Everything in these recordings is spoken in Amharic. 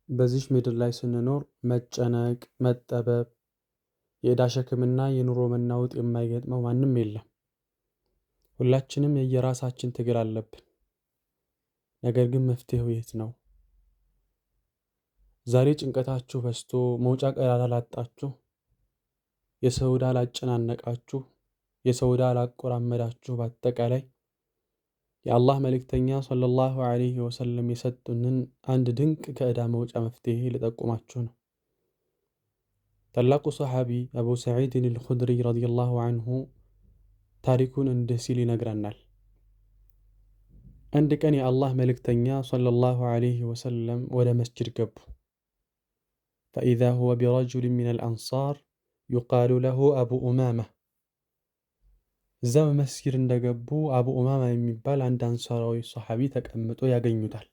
በዚህ ምድር ላይ ስንኖር መጨነቅ፣ መጠበብ፣ የዕዳ ሸክምና የኑሮ መናወጥ የማይገጥመው ማንም የለም። ሁላችንም የየራሳችን ትግል አለብን። ነገር ግን መፍትሄው የት ነው? ዛሬ ጭንቀታችሁ በዝቶ መውጫ ቀዳዳ ላጣችሁ፣ የሰው ዕዳ ላጨናነቃችሁ፣ የሰው ዕዳ ላቆራመዳችሁ፣ በአጠቃላይ የአላህ መልእክተኛ ሰለላሁ ዐለይሂ ወሰለም የሰጡንን አንድ ድንቅ ከዕዳ መውጫ መፍትሄ ልጠቁማችሁ ነው። ታላቁ ሰሓቢ አቡ ሰዒድን አልኹድሪ ረዲየላሁ ዐንሁ ታሪኩን እንዲህ ሲል ይነግረናል። አንድ ቀን የአላህ መልእክተኛ ሰለላሁ ዐለይሂ ወሰለም ወደ መስጅድ ገቡ። ፈኢዛ ሁወ ቢረጁሊን ሚነል አንሳር ዩቃሉ ለሁ አቡ ኡማማ። እዛ በመስጊድ እንደገቡ አቡ ኡማማ የሚባል አንድ አንሳራዊ ሰሓቢ ተቀምጦ ያገኙታል።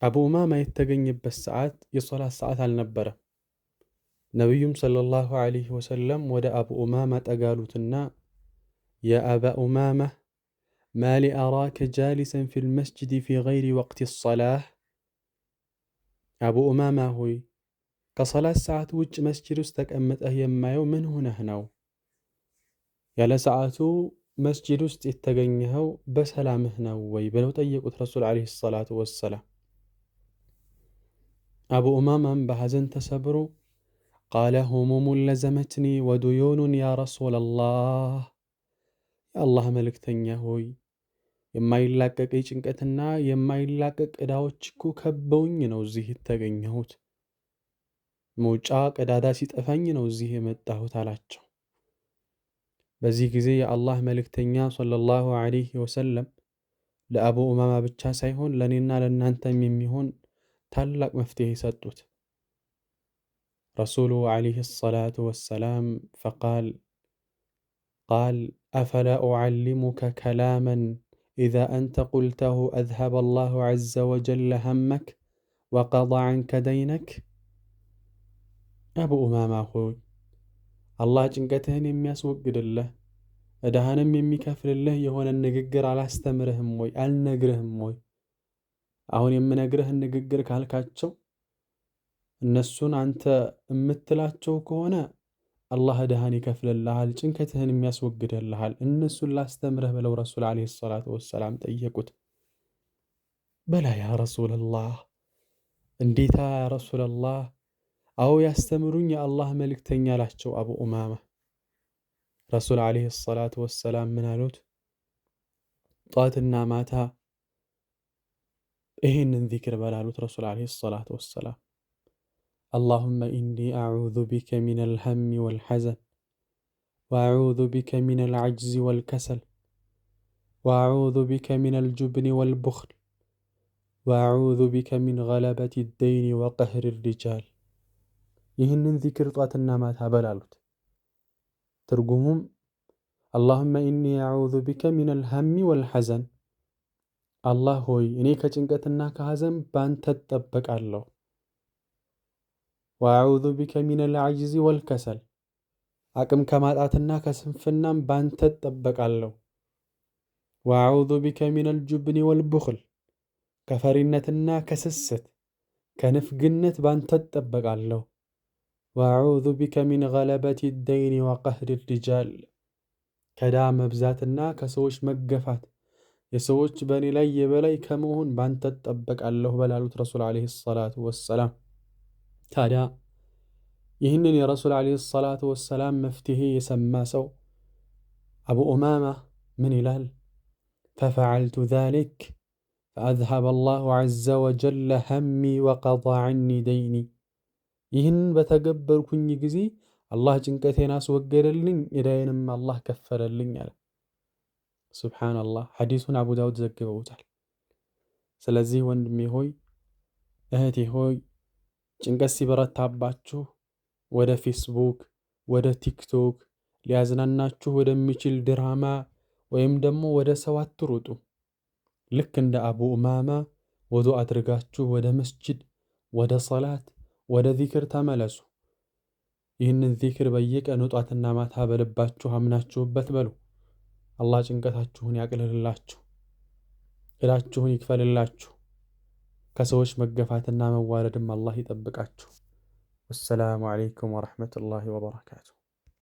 አቡ ኡማማ የተገኘበት ሰዓት የሶላት ሰዓት አልነበረም። ነቢዩም ሰለላሁ ዐለይሂ ወሰለም ወደ አቡ ኡማማ ጠጋሉትና የአባ ኡማማ ማሊ አራከ ጃሊሰን ፊል መስጅድ ፊ ገይሪ ወቅት ሰላህ። አቡ ኡማማ ሆይ ከሰላት ሰዓት ውጭ መስጅድ ውስጥ ተቀምጠህ የማየው ምን ሆነህ ነው? ያለ ሰዓቱ መስጅድ ውስጥ የተገኘኸው በሰላምህ ነው ወይ ብለው ጠየቁት ረሱል ዐለይሂ ሰላቱ ወሰላም። አቡ ኡማማም በሐዘን ተሰብሮ ቃለ ሁሙሙን ለዘመትኒ ወዱዩኑን ያ ረሱለላህ፣ የአላህ መልእክተኛ ሆይ የማይላቀቅ ጭንቀትና የማይላቀቅ ዕዳዎች እኮ ከበውኝ ነው እዚህ የተገኘሁት፣ መውጫ ቀዳዳ ሲጠፋኝ ነው እዚህ የመጣሁት አላቸው። በዚህ ጊዜ የአላህ መልእክተኛ ሰለላሁ ዐለይሂ ወሰለም ለአቡ ኡማማ ብቻ ሳይሆን ለእኔና ለእናንተም የሚሆን ታላቅ መፍትሄ ሰጡት። ረሱሉ ዐለይሂ ሰላቱ ወሰላም ፈቃል አፈላ ኡዓሊሙከ ከላመን ኢዛ አንተ ቁልተሁ አዝሀበ አላሁ ዐዘ ወጀለ ሀመክ ወቀዳ ዐንከ ደይነክ። አቡ ኡማማ ሆይ አላህ ጭንቀትህን የሚያስወግድልህ ዕዳህንም የሚከፍልልህ የሆነ ንግግር አላስተምርህም ወይ? አልነግርህም ወይ? አሁን የምነግርህን ንግግር ካልካቸው እነሱን አንተ የምትላቸው ከሆነ አላህ ዕዳህን ይከፍልልሃል፣ ጭንቀትህን የሚያስወግድልሃል። እነሱን ላስተምርህ ብለው ረሱል ዐለይሂ ሰላቱ ወሰላም ጠየቁት። በላ ያ ረሱለላህ፣ እንዴታ ያ ረሱለላህ፣ አዎ ያስተምሩኝ የአላህ መልእክተኛ አላቸው አቡ ኡማማ። ረሱል ዐለይሂ ሰላቱ ወሰላም ምን አሉት? ጧትና ማታ ይህንን ዚክር በላሉት ረሱል ዐለይሂ ሰላቱ ወሰላም። አላሁመ ኢኒ አዑዙ ቢከ ሚነል ሀሚ ወልሐዘን ወአዑዙ ቢከ ሚነል ዐጅዚ ወልከሰል ወአዑዙ ቢከ ሚነል ጁብኒ ወልቡኽል ወአዑዙ ቢከ ሚን ገለበቲ ደይኒ ወቀህሪ ሪጃል። ይህንን ዚክር ጧትና ማታ በላሉት። ትርጉሙም አላሁመ ኢኒ አዑዙ ቢከ ሚነል ሀሚ ወልሐዘን፣ አላህ ሆይ እኔ ከጭንቀትና ከሐዘን ባንተ እጠበቃለሁ። ወአዑዙ ቢከ ሚነል ዐጅዚ ወልከሰል፣ አቅም ከማጣትና ከስንፍናም ባንተ እጠበቃለሁ። ወአዑዙ ቢከ ሚነል ጁብኒ ወልቡኽል፣ ከፈሪነትና ከስስት ከንፍግነት ባንተ እጠበቃለሁ። ወአዑዙ ቢከ ሚን ገለበቲ ደይኒ ወቀህሪ ሪጃል፣ ከዕዳ መብዛትና ከሰዎች መገፋት የሰዎች በእኔ ላይ የበላይ ከመሆን ባንተ እጠበቃለሁ በላሉት ረሱል ዐለይሂ ሰላቱ ወሰላም። ታዲያ ይህንን የረሱል ዐለይሂ ሰላቱ ወሰላም መፍትሄ የሰማ ሰው አቡ ኡማማ ምን ይላል? ፈፈዐልቱ ዛሊክ ፈአዝሀበ አላሁ ዐዘ ወጀለ ሀሚ ወቀዳ ዐኒ ደይኒ። ይህን በተገበርኩኝ ጊዜ አላህ ጭንቀቴን አስወገደልኝ፣ ዕዳዬንም አላህ ከፈለልኝ አለ። ሱብሓነላህ። ሐዲሱን አቡ ዳውድ ዘግበውታል። ስለዚህ ወንድሜ ሆይ እህቴ ሆይ ጭንቀት ሲበረታባችሁ ወደ ፌስቡክ፣ ወደ ቲክቶክ ሊያዝናናችሁ ወደሚችል ድራማ ወይም ደግሞ ወደ ሰው አትሩጡ። ልክ እንደ አቡ ኡማማ ወዱእ አድርጋችሁ ወደ መስጅድ፣ ወደ ሰላት፣ ወደ ዚክር ተመለሱ። ይህንን ዚክር በየቀኑ ጧትና ማታ በልባችሁ አምናችሁበት በሉ። አላህ ጭንቀታችሁን ያቅልልላችሁ፣ ዕዳችሁን ይክፈልላችሁ። ከሰዎች መገፋትና መዋረድም አላህ ይጠብቃችሁ። ወሰላሙ ዓለይኩም ወረሕመቱላሂ ወበረካቱ።